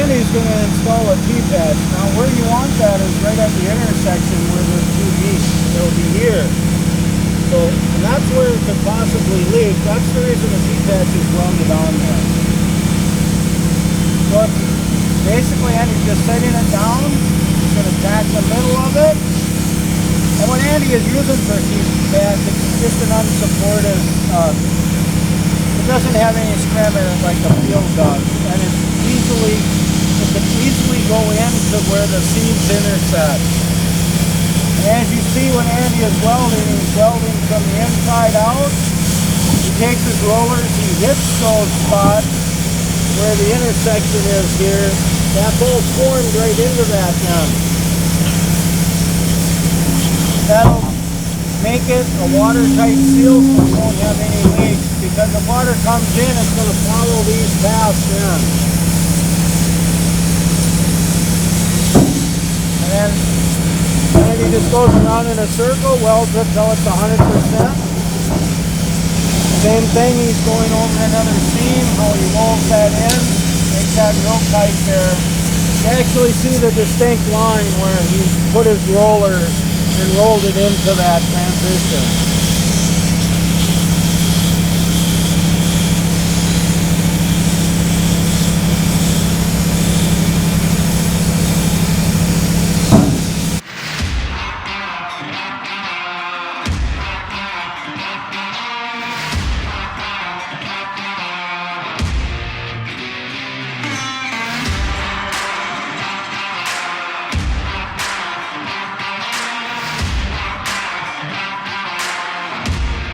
Andy's going to install a T-patch. Now where you want that is right at the intersection where there's two beats. It'll be here. So, and that's where it could possibly leak. That's the reason the T-patch is welded on there. So basically Andy's just setting it down. He's going to tack the middle of it. And what Andy is using for T-patch, it's just an unsupported, it doesn't have any scrim in it like the field does. And it can easily go into where the seams intersect. And as you see when Andy is welding, he's welding from the inside out. He takes his rollers, he hits those spots where the intersection is here. That's all formed right into that then. That'll make it a watertight seal so we won't have any leaks. Because if water comes in, it's going to follow these paths in. And then he just goes around in a circle, welds it till it's 100%. Same thing, he's going over another seam, how he rolls that in, makes that real tight there. You actually see the distinct line where he put his roller and rolled it into that transition.